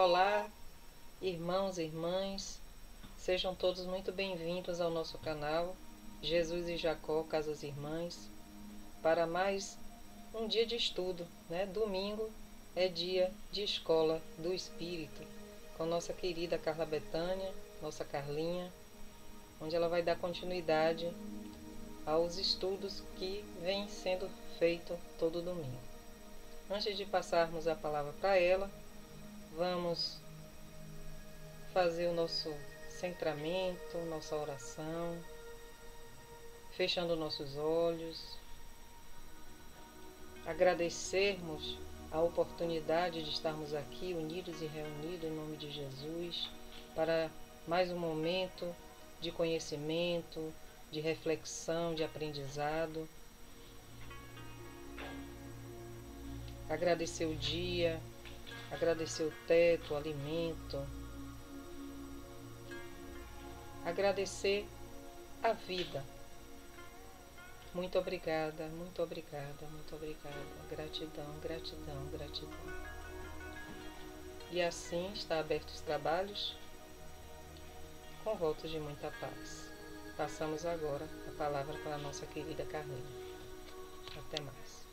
Olá, irmãos e irmãs, sejam todos muito bem-vindos ao nosso canal Jesus e Jacó, Casas Irmãs, para mais um dia de estudo, né? Domingo é dia de escola do Espírito, com nossa querida Carla Betânia, nossa Carlinha, onde ela vai dar continuidade aos estudos que vêm sendo feitos todo domingo. Antes de passarmos a palavra para ela, vamos fazer o nosso centramento, nossa oração, fechando nossos olhos, agradecermos a oportunidade de estarmos aqui unidos e reunidos em nome de Jesus para mais um momento de conhecimento, de reflexão, de aprendizado. Agradecer o dia, agradecer o teto, o alimento, agradecer a vida. Muito obrigada, muito obrigada, muito obrigada. Gratidão, gratidão, gratidão. E assim está abertos os trabalhos, com votos de muita paz. Passamos agora a palavra para a nossa querida Carlinha. Até mais.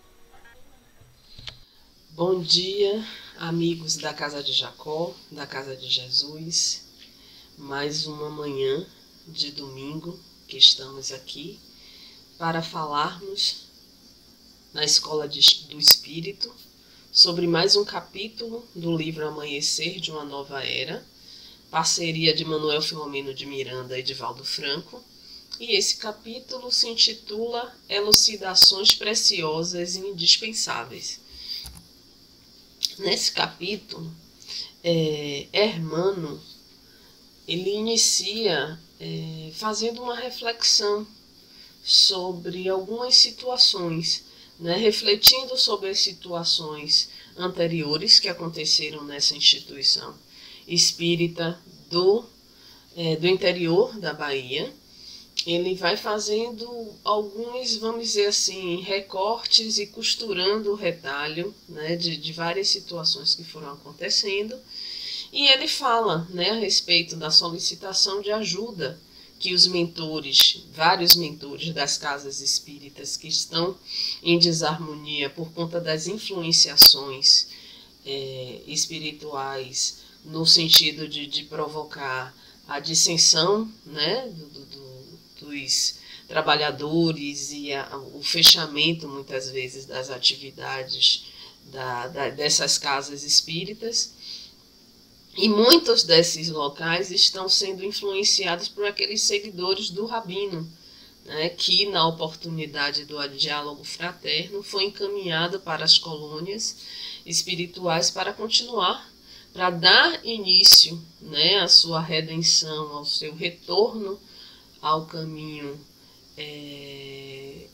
Bom dia, amigos da Casa de Jacó, da Casa de Jesus. Mais uma manhã de domingo que estamos aqui para falarmos na Escola do Espírito sobre mais um capítulo do livro Amanhecer de uma Nova Era, parceria de Manuel Filomeno de Miranda e de Valdo Franco. E esse capítulo se intitula Elucidações Preciosas e Indispensáveis. Nesse capítulo, Hermano, ele inicia fazendo uma reflexão sobre algumas situações, né, refletindo sobre as situações anteriores que aconteceram nessa instituição espírita do interior da Bahia. Ele vai fazendo alguns, vamos dizer assim, recortes e costurando o retalho, né, de várias situações que foram acontecendo. E ele fala, né, a respeito da solicitação de ajuda que os mentores, vários mentores das casas espíritas que estão em desarmonia por conta das influenciações espirituais, no sentido de provocar a dissensão, né, dos trabalhadores e o fechamento, muitas vezes, das atividades dessas casas espíritas. E muitos desses locais estão sendo influenciados por aqueles seguidores do Rabino, né, que, na oportunidade do diálogo fraterno, foi encaminhado para as colônias espirituais para continuar, para dar início, né, à sua redenção, ao seu retorno ao caminho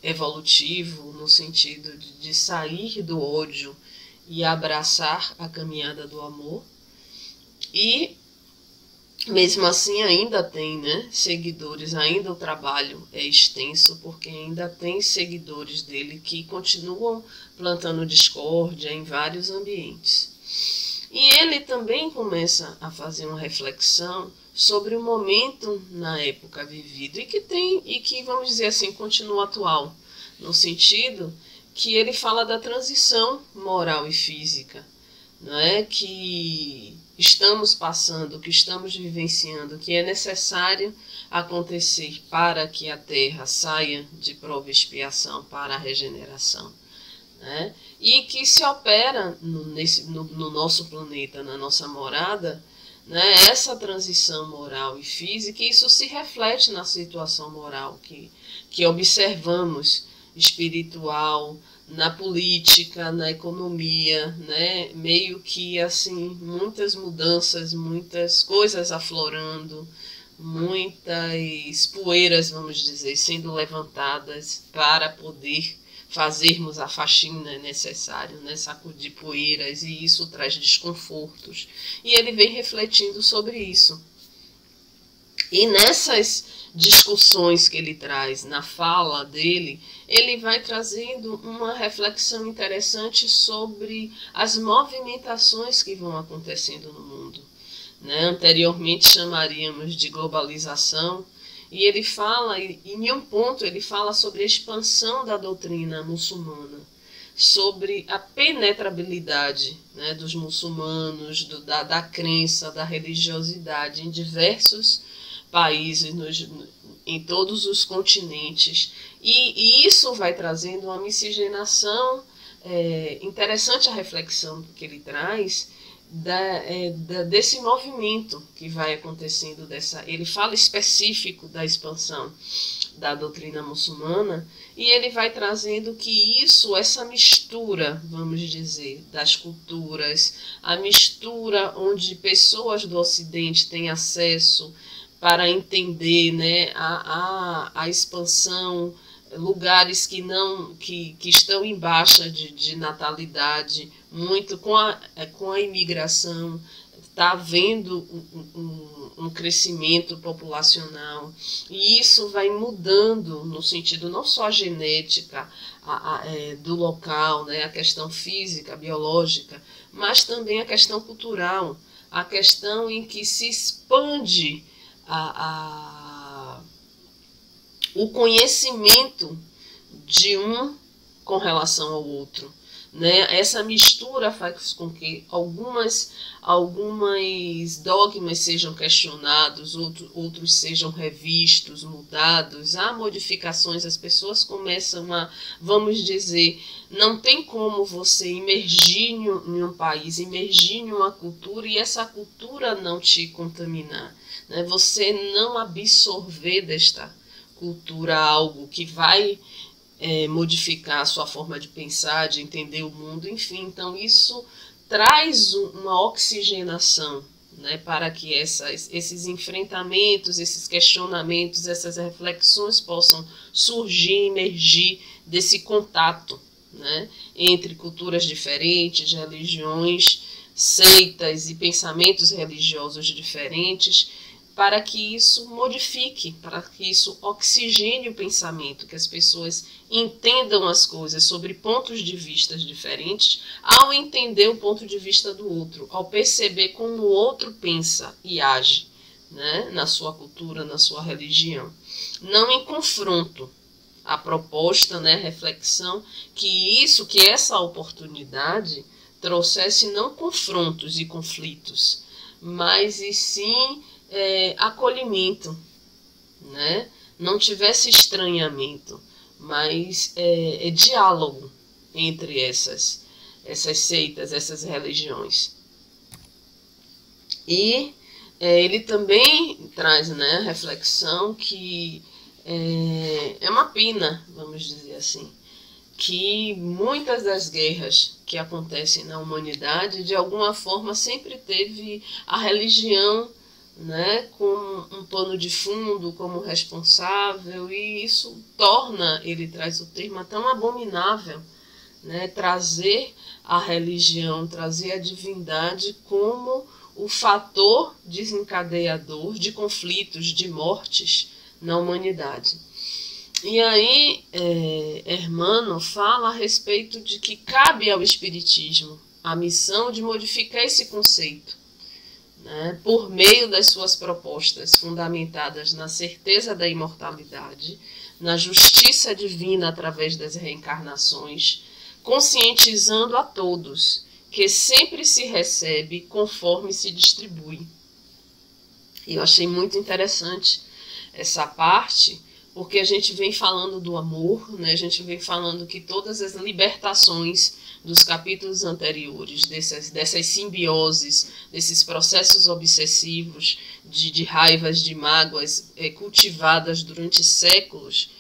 evolutivo, no sentido de sair do ódio e abraçar a caminhada do amor. E mesmo assim ainda tem, né, seguidores, ainda o trabalho é extenso, porque ainda tem seguidores dele que continuam plantando discórdia em vários ambientes. E ele também começa a fazer uma reflexão sobre o momento na época vivido e que, vamos dizer assim, continua atual, no sentido que ele fala da transição moral e física, não é? Que estamos passando, que estamos vivenciando, que é necessário acontecer para que a Terra saia de prova e expiação para a regeneração, né? E que se opera no nosso planeta, na nossa morada, né, essa transição moral e física, e isso se reflete na situação moral que observamos, espiritual, na política, na economia, né, meio que assim, muitas mudanças, muitas coisas aflorando, muitas poeiras, vamos dizer, sendo levantadas para poder fazermos a faxina necessária, né, sacudir poeiras, e isso traz desconfortos. E ele vem refletindo sobre isso. E discussões que ele traz na fala dele, ele vai trazendo uma reflexão interessante sobre as movimentações que vão acontecendo no mundo, né? Anteriormente chamaríamos de globalização, e ele fala, e em um ponto ele fala sobre a expansão da doutrina muçulmana, sobre a penetrabilidade, né, dos muçulmanos, da crença, da religiosidade em diversos países, em todos os continentes. E isso vai trazendo uma miscigenação, interessante a reflexão que ele traz, desse movimento que vai acontecendo. Ele fala específico da expansão da doutrina muçulmana, e ele vai trazendo que essa mistura, vamos dizer, das culturas, a mistura onde pessoas do Ocidente têm acesso para entender, né, a expansão, lugares que estão em baixa de natalidade, muito com a imigração, está havendo um crescimento populacional, e isso vai mudando no sentido não só a genética do local, né, a questão física, biológica, mas também a questão cultural, a questão em que se expande o conhecimento de um com relação ao outro, né? Essa mistura faz com que algumas dogmas sejam questionados, outros sejam revistos, mudados, há modificações, as pessoas começam vamos dizer, não tem como você imergir em um país, imergir em uma cultura e essa cultura não te contaminar, né? Você não absorver desta cultura algo que vai modificar a sua forma de pensar, de entender o mundo, enfim. Então isso traz uma oxigenação, né, para que esses enfrentamentos, esses questionamentos, essas reflexões possam surgir, emergir desse contato, né, entre culturas diferentes, religiões, seitas e pensamentos religiosos diferentes, para que isso modifique, para que isso oxigene o pensamento, que as pessoas entendam as coisas sobre pontos de vista diferentes, ao entender o ponto de vista do outro, ao perceber como o outro pensa e age, né, na sua cultura, na sua religião. Não em confronto. A proposta, né, reflexão, que essa oportunidade trouxesse não confrontos e conflitos, mas e sim acolhimento, né? Não tivesse estranhamento, mas diálogo entre essas seitas, essas religiões. E ele também traz, né, a reflexão que é uma pena, vamos dizer assim, que muitas das guerras que acontecem na humanidade, de alguma forma, sempre teve a religião, né, como um pano de fundo, como responsável, e isso ele traz o termo tão abominável, né, trazer a religião, trazer a divindade como o fator desencadeador de conflitos, de mortes na humanidade. E aí, Hermano fala a respeito de que cabe ao Espiritismo a missão de modificar esse conceito, né, por meio das suas propostas fundamentadas na certeza da imortalidade, na justiça divina através das reencarnações, conscientizando a todos que sempre se recebe conforme se distribui. E eu achei muito interessante essa parte, porque a gente vem falando do amor, né? A gente vem falando que todas as libertações dos capítulos anteriores, dessas simbioses, desses processos obsessivos de raivas, de mágoas cultivadas durante séculos,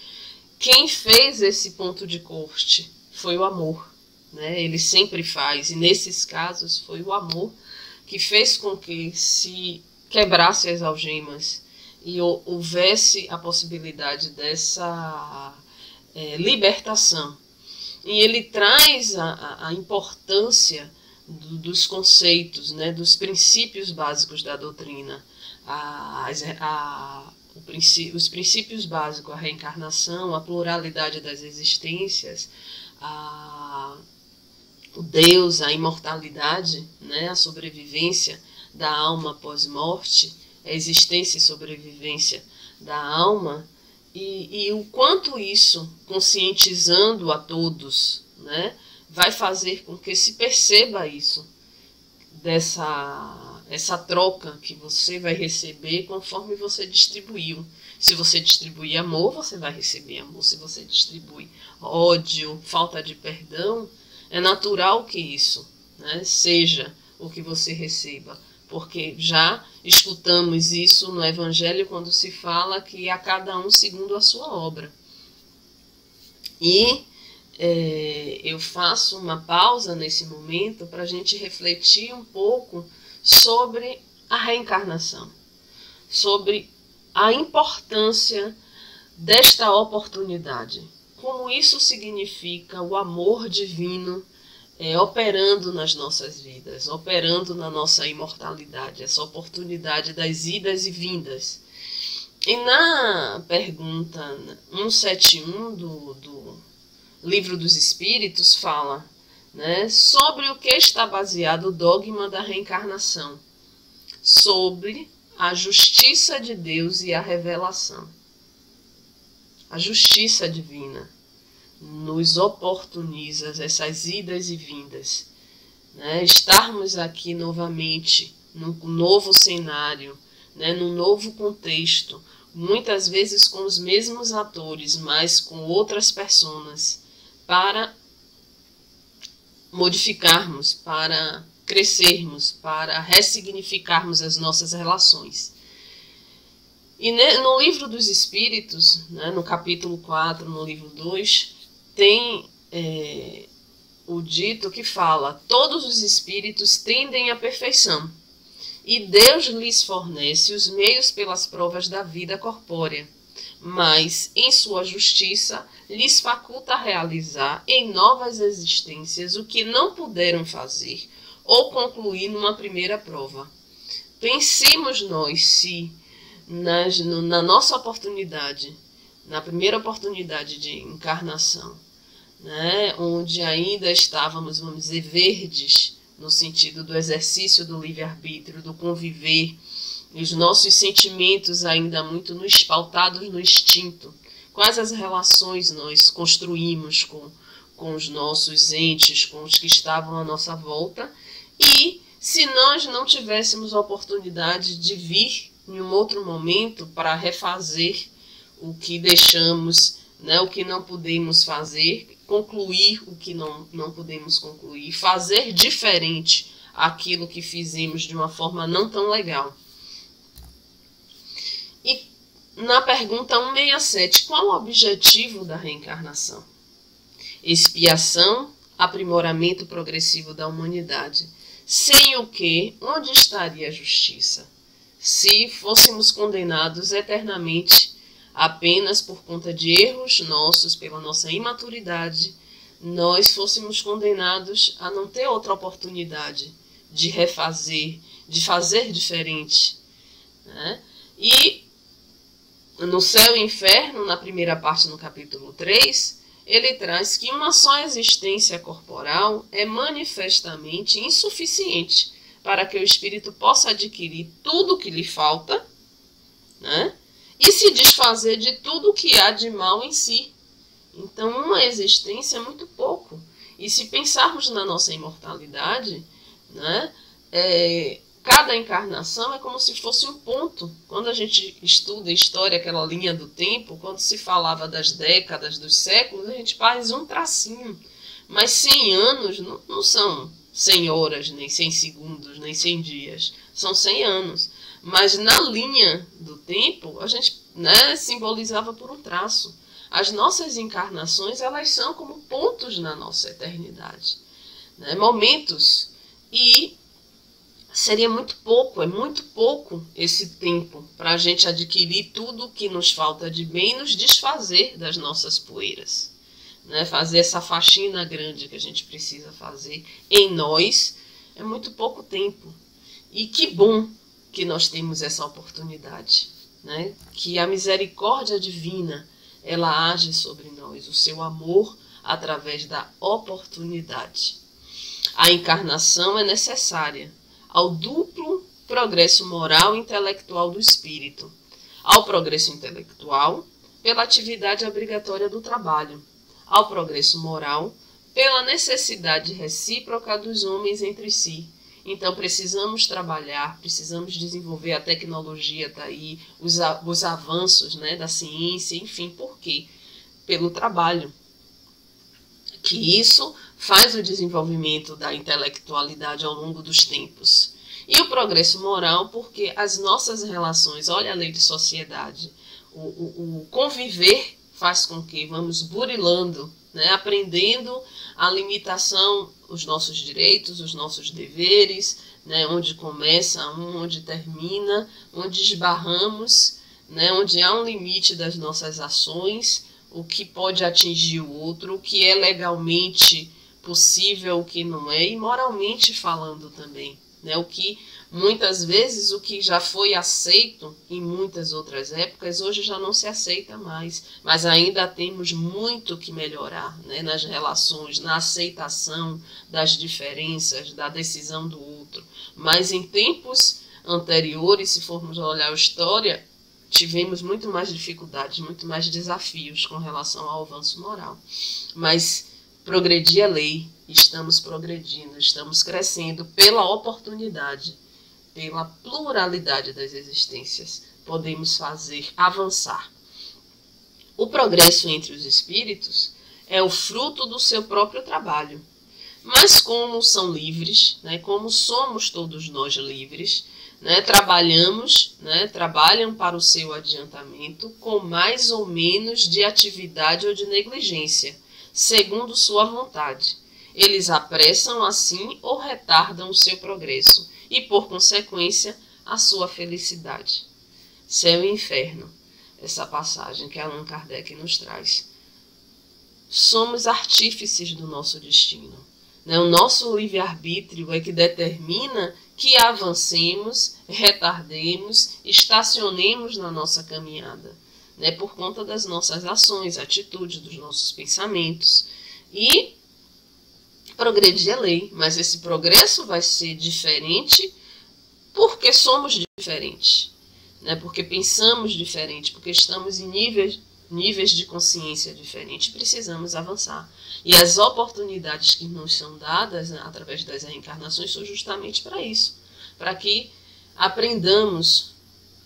quem fez esse ponto de corte foi o amor, né? Ele sempre faz, e nesses casos foi o amor que fez com que se quebrasse as algemas e houvesse a possibilidade dessa libertação. E ele traz a importância dos conceitos, né, dos princípios básicos da doutrina. O os princípios básicos, a reencarnação, a pluralidade das existências, o Deus, a imortalidade, né, a sobrevivência da alma pós-morte, a existência e sobrevivência da alma, e o quanto isso, conscientizando a todos, né, vai fazer com que se perceba isso, essa troca que você vai receber conforme você distribuiu. Se você distribuir amor, você vai receber amor. Se você distribui ódio, falta de perdão, é natural que isso, né, seja o que você receba. Porque já escutamos isso no Evangelho quando se fala que a cada um segundo a sua obra. E eu faço uma pausa nesse momento para a gente refletir um pouco sobre a reencarnação, sobre a importância desta oportunidade, como isso significa o amor divino operando nas nossas vidas, operando na nossa imortalidade, essa oportunidade das idas e vindas. E na pergunta 171 do Livro dos Espíritos fala, né, sobre o que está baseado o dogma da reencarnação, sobre a justiça de Deus e a revelação. A justiça divina nos oportuniza essas idas e vindas, né, estarmos aqui novamente, num novo cenário, né, num novo contexto, muitas vezes com os mesmos atores, mas com outras personas, para modificarmos, para crescermos, para ressignificarmos as nossas relações. E no Livro dos Espíritos, né, no capítulo 4, no livro 2, tem o dito que fala: todos os espíritos tendem à perfeição, e Deus lhes fornece os meios pelas provas da vida corpórea, mas, em sua justiça, lhes faculta realizar em novas existências o que não puderam fazer ou concluir numa primeira prova. Pensemos nós se, na nossa oportunidade, na primeira oportunidade de encarnação, né, onde ainda estávamos, vamos dizer, verdes, no sentido do exercício do livre-arbítrio, do conviver, os nossos sentimentos ainda muito pautados no instinto. Quais as relações nós construímos com os nossos entes, com os que estavam à nossa volta, e se nós não tivéssemos a oportunidade de vir em um outro momento para refazer o que deixamos, né, o que não pudemos fazer, concluir o que não pudemos concluir, fazer diferente aquilo que fizemos de uma forma não tão legal. E na pergunta 167, qual o objetivo da reencarnação? Expiação, aprimoramento progressivo da humanidade. Sem o que, onde estaria a justiça? Se fôssemos condenados eternamente apenas por conta de erros nossos, pela nossa imaturidade, nós fôssemos condenados a não ter outra oportunidade de refazer, de fazer diferente, né? E no Céu e Inferno, na primeira parte, no capítulo 3, ele traz que uma só existência corporal é manifestamente insuficiente para que o espírito possa adquirir tudo o que lhe falta, né, e se desfazer de tudo o que há de mal em si. Então, uma existência é muito pouco. E se pensarmos na nossa imortalidade, né, cada encarnação é como se fosse um ponto. Quando a gente estuda história, aquela linha do tempo, quando se falava das décadas, dos séculos, a gente faz um tracinho. Mas 100 anos não são 100 horas, nem 100 segundos, nem 100 dias. São 100 anos. Mas na linha do tempo, a gente, né, simbolizava por um traço. As nossas encarnações, elas são como pontos na nossa eternidade, né, momentos. E seria muito pouco, é muito pouco esse tempo para a gente adquirir tudo o que nos falta de bem e nos desfazer das nossas poeiras, né? Fazer essa faxina grande que a gente precisa fazer em nós é muito pouco tempo. E que bom que nós temos essa oportunidade, né, que a misericórdia divina ela age sobre nós, o seu amor através da oportunidade. A encarnação é necessária ao duplo progresso moral e intelectual do espírito, ao progresso intelectual pela atividade obrigatória do trabalho, ao progresso moral pela necessidade recíproca dos homens entre si. Então precisamos trabalhar, precisamos desenvolver, a tecnologia está aí, os avanços, né, da ciência, enfim, por quê? Pelo trabalho. Que isso faz o desenvolvimento da intelectualidade ao longo dos tempos. E o progresso moral porque as nossas relações, olha a lei de sociedade, o conviver faz com que vamos burilando, né, aprendendo a limitação, os nossos direitos, os nossos deveres, né, onde começa um, onde termina, onde esbarramos, né, onde há um limite das nossas ações, o que pode atingir o outro, o que é legalmente possível, o que não é, e moralmente falando também, né, o que muitas vezes o que já foi aceito em muitas outras épocas, hoje já não se aceita mais, mas ainda temos muito que melhorar, né, nas relações, na aceitação das diferenças, da decisão do outro. Mas em tempos anteriores, se formos olhar a história, tivemos muito mais dificuldades, muito mais desafios com relação ao avanço moral. Mas progredir é lei, estamos progredindo, estamos crescendo pela oportunidade, pela pluralidade das existências, podemos fazer avançar. O progresso entre os espíritos é o fruto do seu próprio trabalho. Mas como são livres, né, como somos todos nós livres, né, trabalham para o seu adiantamento com mais ou menos de atividade ou de negligência, segundo sua vontade. Eles apressam assim ou retardam o seu progresso e, por consequência, a sua felicidade. Céu e inferno, essa passagem que Allan Kardec nos traz. Somos artífices do nosso destino. O nosso livre-arbítrio é que determina que avancemos, retardemos, estacionemos na nossa caminhada, né, por conta das nossas ações, atitudes, dos nossos pensamentos. E progredir é lei, mas esse progresso vai ser diferente porque somos diferentes, né, porque pensamos diferente, porque estamos em níveis de consciência diferentes, precisamos avançar. E as oportunidades que nos são dadas, né, através das reencarnações são justamente para isso, para que aprendamos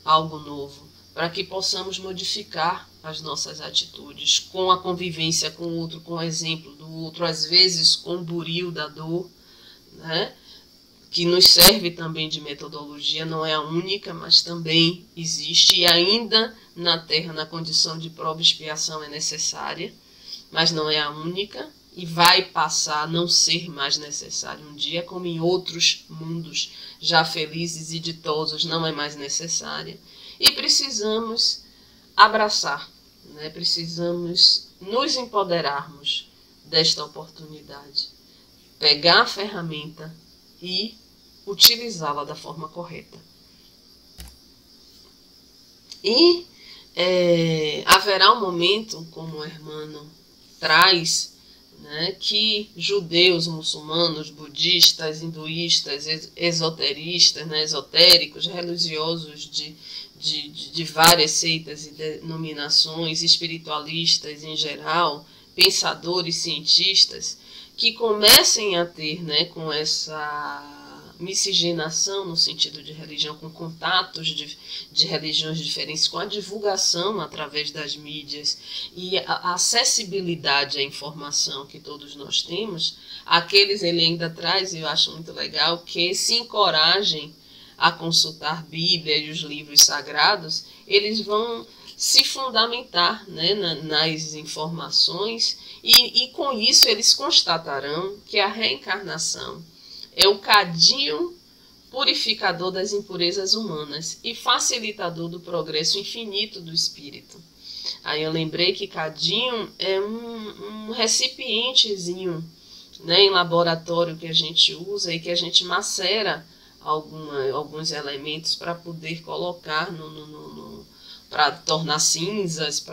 algo novo, para que possamos modificar as nossas atitudes com a convivência com o outro, com o exemplo do outro, às vezes com o buril da dor, né, que nos serve também de metodologia, não é a única, mas também existe, e ainda na Terra, na condição de prova e expiação é necessária, mas não é a única, e vai passar a não ser mais necessário um dia, como em outros mundos já felizes e ditosos não é mais necessária. E precisamos abraçar, né? Precisamos nos empoderarmos desta oportunidade, pegar a ferramenta e utilizá-la da forma correta. E haverá um momento, como o Hermano traz, né, que judeus, muçulmanos, budistas, hinduístas, esoteristas, né, esotéricos, religiosos de várias seitas e denominações, espiritualistas em geral, pensadores, cientistas, que comecem a ter, né, com essa miscigenação no sentido de religião, com contatos de religiões diferentes, com a divulgação através das mídias e a acessibilidade à informação que todos nós temos, aqueles ele ainda traz, e eu acho muito legal, que se encorajem a consultar Bíblia e os livros sagrados, eles vão se fundamentar, né, nas informações e com isso eles constatarão que a reencarnação é o cadinho purificador das impurezas humanas e facilitador do progresso infinito do espírito. Aí eu lembrei que cadinho é um recipientezinho, né, em laboratório que a gente usa e que a gente macera alguns elementos para poder colocar para tornar cinzas,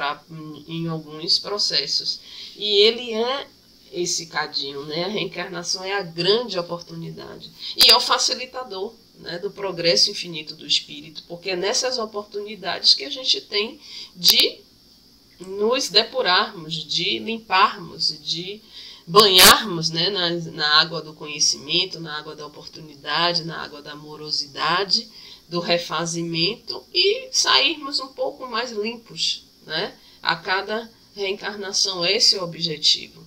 em alguns processos. E ele é esse cadinho, né? A reencarnação é a grande oportunidade. E é o facilitador, né, do progresso infinito do espírito, porque é nessas oportunidades que a gente tem de nos depurarmos, de limparmos, de banharmos, né, na água do conhecimento, na água da oportunidade, na água da amorosidade, do refazimento e sairmos um pouco mais limpos, né? A cada reencarnação, esse é o objetivo.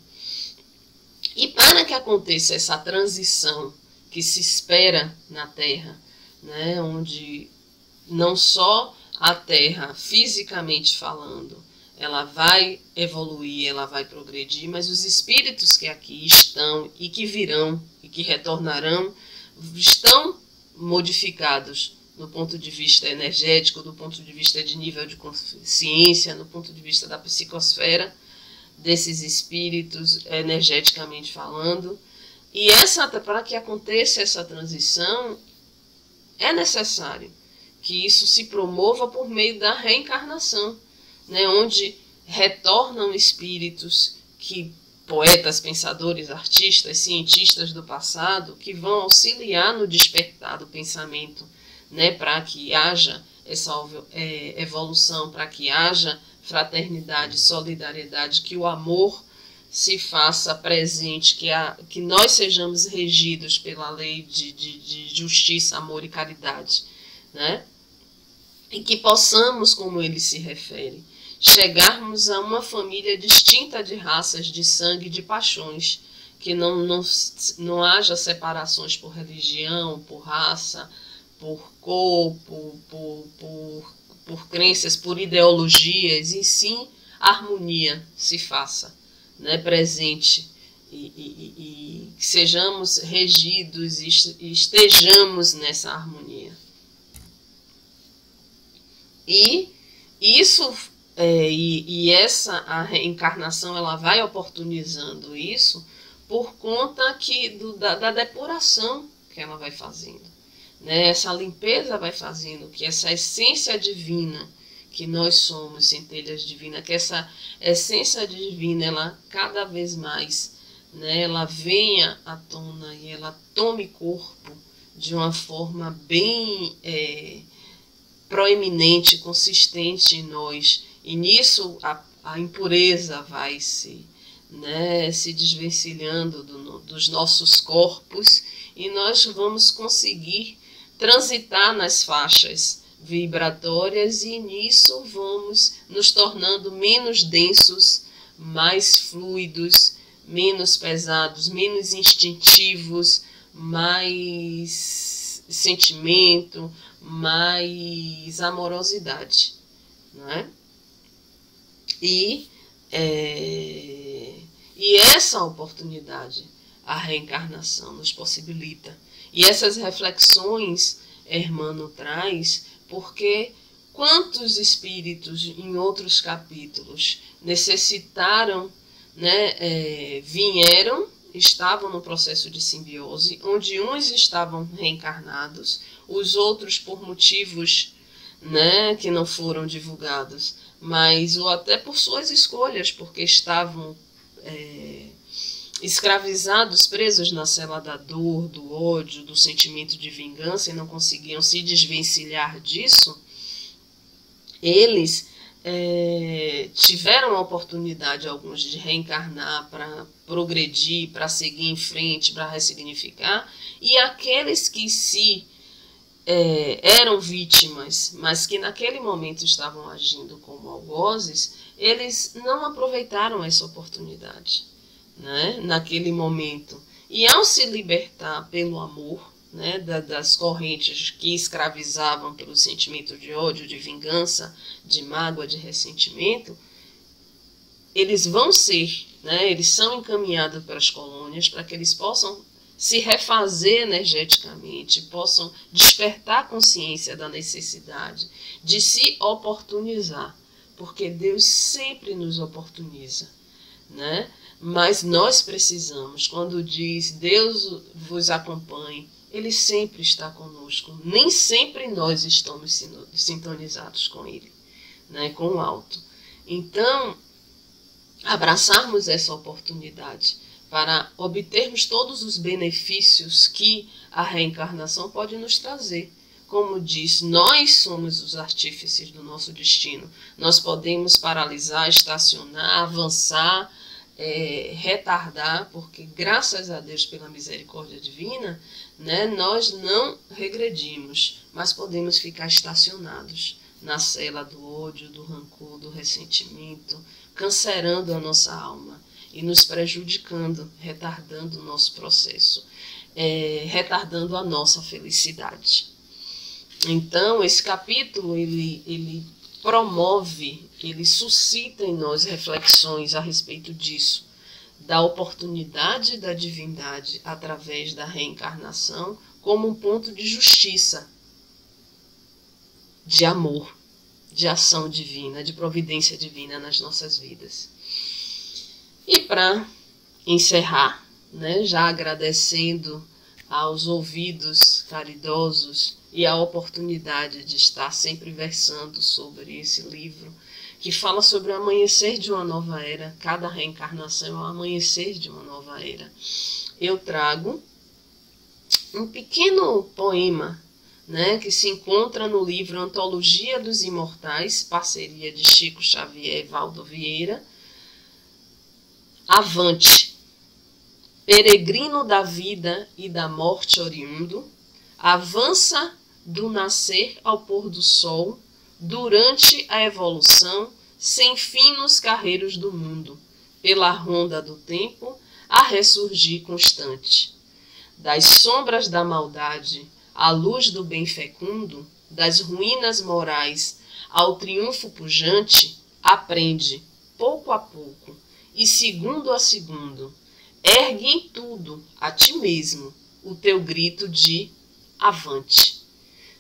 E para que aconteça essa transição que se espera na Terra, né, onde não só a Terra, fisicamente falando, ela vai evoluir, ela vai progredir, mas os espíritos que aqui estão e que virão e que retornarão estão modificados no ponto de vista energético, do ponto de vista de nível de consciência, no ponto de vista da psicosfera desses espíritos, energeticamente falando. E para que aconteça essa transição, é necessário que isso se promova por meio da reencarnação, né, onde retornam espíritos poetas, pensadores, artistas, cientistas do passado, que vão auxiliar no despertar do pensamento, né, para que haja essa evolução, para que haja fraternidade, solidariedade, que o amor se faça presente, que nós sejamos regidos pela lei de justiça, amor e caridade, né? E que possamos, como ele se refere, chegarmos a uma família distinta de raças, de sangue, de paixões, que não haja separações por religião, por raça, por corpo, por crenças, por ideologias, e sim harmonia se faça, né, presente, e sejamos regidos e estejamos nessa harmonia. E isso a reencarnação ela vai oportunizando isso por conta da depuração que ela vai fazendo, né? Essa limpeza vai fazendo que essa essência divina que nós somos, centelhas divinas, que essa essência divina ela cada vez mais, né, ela venha à tona e ela tome corpo de uma forma bem proeminente, consistente em nós. E nisso a impureza vai se desvencilhando dos nossos corpos, e nós vamos conseguir transitar nas faixas vibratórias, e nisso vamos nos tornando menos densos, mais fluidos, menos pesados, menos instintivos, mais sentimento, mais amorosidade, não é? E essa oportunidade a reencarnação nos possibilita. E essas reflexões Hermano traz, porque quantos espíritos em outros capítulos necessitaram, né, vieram, estavam no processo de simbiose, onde uns estavam reencarnados, os outros por motivos, né, que não foram divulgados, mas ou até por suas escolhas, porque estavam escravizados, presos na cela da dor, do ódio, do sentimento de vingança, e não conseguiam se desvencilhar disso. Eles tiveram a oportunidade, alguns, de reencarnar para progredir, para seguir em frente, para ressignificar, e aqueles que eram vítimas, mas que naquele momento estavam agindo como algozes, eles não aproveitaram essa oportunidade, né, naquele momento. E ao se libertar pelo amor, né, das correntes que escravizavam pelo sentimento de ódio, de vingança, de mágoa, de ressentimento, eles vão ser, né, eles são encaminhados para as colônias para que eles possam se refazer energeticamente, possam despertar a consciência da necessidade de se oportunizar, porque Deus sempre nos oportuniza, né? Mas nós precisamos, quando diz Deus vos acompanhe, Ele sempre está conosco. Nem sempre nós estamos sintonizados com Ele, né, com o alto. Então, abraçarmos essa oportunidade para obtermos todos os benefícios que a reencarnação pode nos trazer. Como diz, nós somos os artífices do nosso destino. Nós podemos paralisar, estacionar, avançar, retardar, porque graças a Deus pela misericórdia divina, né, nós não regredimos, mas podemos ficar estacionados na cela do ódio, do rancor, do ressentimento, cancerando a nossa alma e nos prejudicando, retardando o nosso processo, retardando a nossa felicidade. Então, esse capítulo, ele promove, ele suscita em nós reflexões a respeito disso, da oportunidade da divindade através da reencarnação como um ponto de justiça, de amor, de ação divina, de providência divina nas nossas vidas. E para encerrar, né, já agradecendo aos ouvidos caridosos e a oportunidade de estar sempre versando sobre esse livro, que fala sobre o amanhecer de uma nova era. Cada reencarnação é o amanhecer de uma nova era. Eu trago um pequeno poema, né, que se encontra no livro Antologia dos Imortais, parceria de Chico Xavier e Valdo Vieira. Avante, peregrino da vida e da morte oriundo, avança do nascer ao pôr do sol, durante a evolução, sem fim nos carreiros do mundo, pela ronda do tempo, a ressurgir constante. Das sombras da maldade, à luz do bem fecundo, das ruínas morais, ao triunfo pujante, aprende, pouco a pouco, e segundo a segundo, ergue em tudo, a ti mesmo, o teu grito de avante.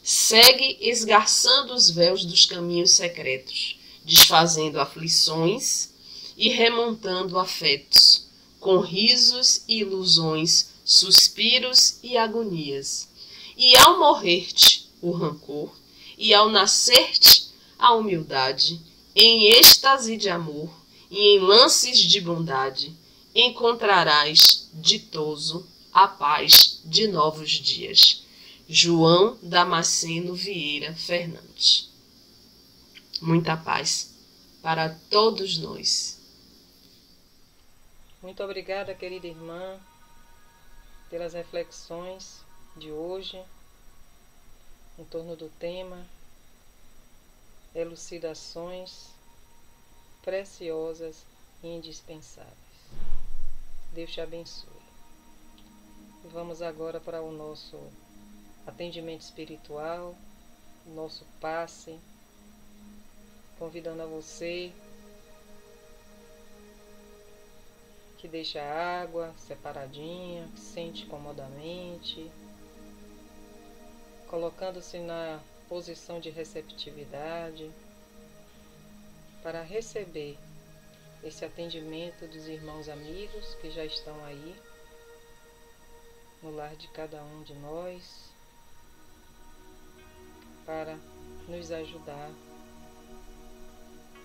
Segue esgarçando os véus dos caminhos secretos, desfazendo aflições e remontando afetos, com risos e ilusões, suspiros e agonias. E ao morrer-te o rancor, e ao nascer-te a humildade, em êxtase de amor e em lances de bondade, encontrarás ditoso a paz de novos dias. João Damasceno Vieira Fernandes. Muita paz para todos nós. Muito obrigada, querida irmã, pelas reflexões de hoje em torno do tema elucidações preciosas e indispensáveis. Deus te abençoe. Vamos agora para o nosso atendimento espiritual, nosso passe, convidando a você que deixa a água separadinha, que sente comodamente, colocando-se na posição de receptividade para receber esse atendimento dos irmãos amigos que já estão aí no lar de cada um de nós, para nos ajudar,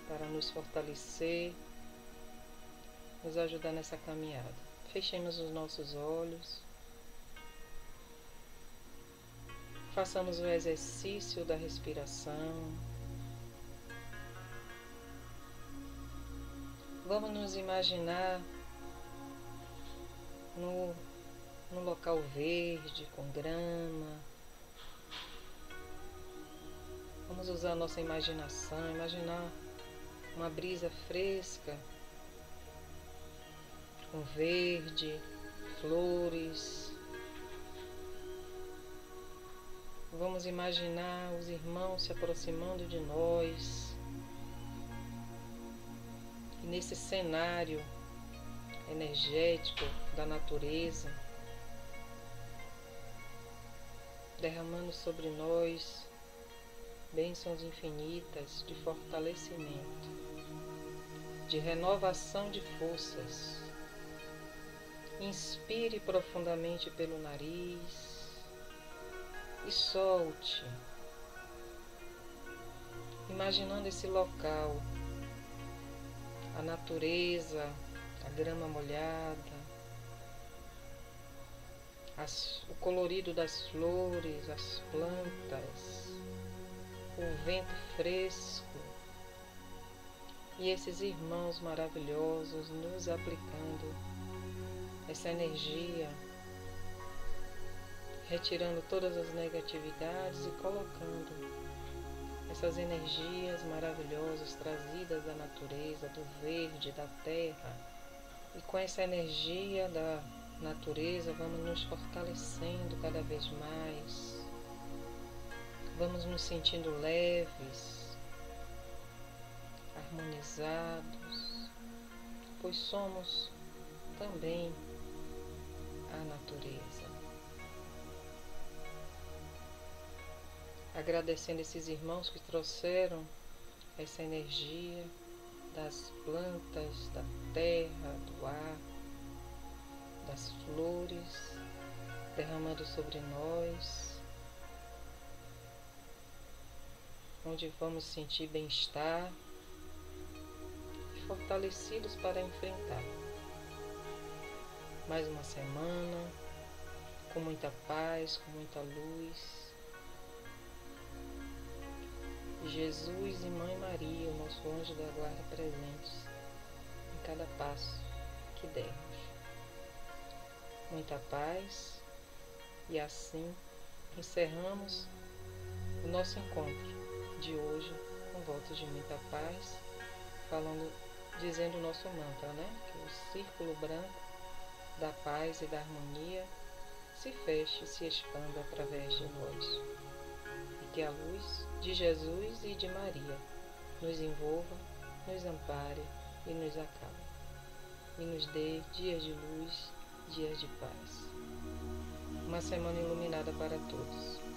para nos fortalecer, nos ajudar nessa caminhada. Fechemos os nossos olhos, façamos o exercício da respiração. Vamos nos imaginar num local verde, com grama. Vamos usar a nossa imaginação, imaginar uma brisa fresca, com verde, flores. Vamos imaginar os irmãos se aproximando de nós. E nesse cenário energético da natureza, derramando sobre nós bênçãos infinitas de fortalecimento, de renovação de forças. Inspire profundamente pelo nariz e solte. imaginando esse local, a natureza, a grama molhada, o colorido das flores, as plantas, o vento fresco e esses irmãos maravilhosos nos aplicando essa energia, retirando todas as negatividades e colocando essas energias maravilhosas trazidas da natureza, do verde, da terra. E com essa energia da natureza vamos nos fortalecendo cada vez mais, vamos nos sentindo leves, harmonizados, pois somos também a natureza. Agradecendo esses irmãos que trouxeram essa energia das plantas, da terra, do ar, das flores, derramando sobre nós, onde vamos sentir bem-estar e fortalecidos para enfrentar mais uma semana, com muita paz, com muita luz. Jesus e Mãe Maria, o nosso anjo da guarda, presentes em cada passo que dermos. Muita paz, e assim encerramos o nosso encontro de hoje com votos de muita paz, dizendo o nosso mantra, que o círculo branco da paz e da harmonia se feche e se expanda através de nós. E que a luz de Jesus e de Maria nos envolva, nos ampare e nos acabe. E nos dê dias de luz, dias de paz. Uma semana iluminada para todos.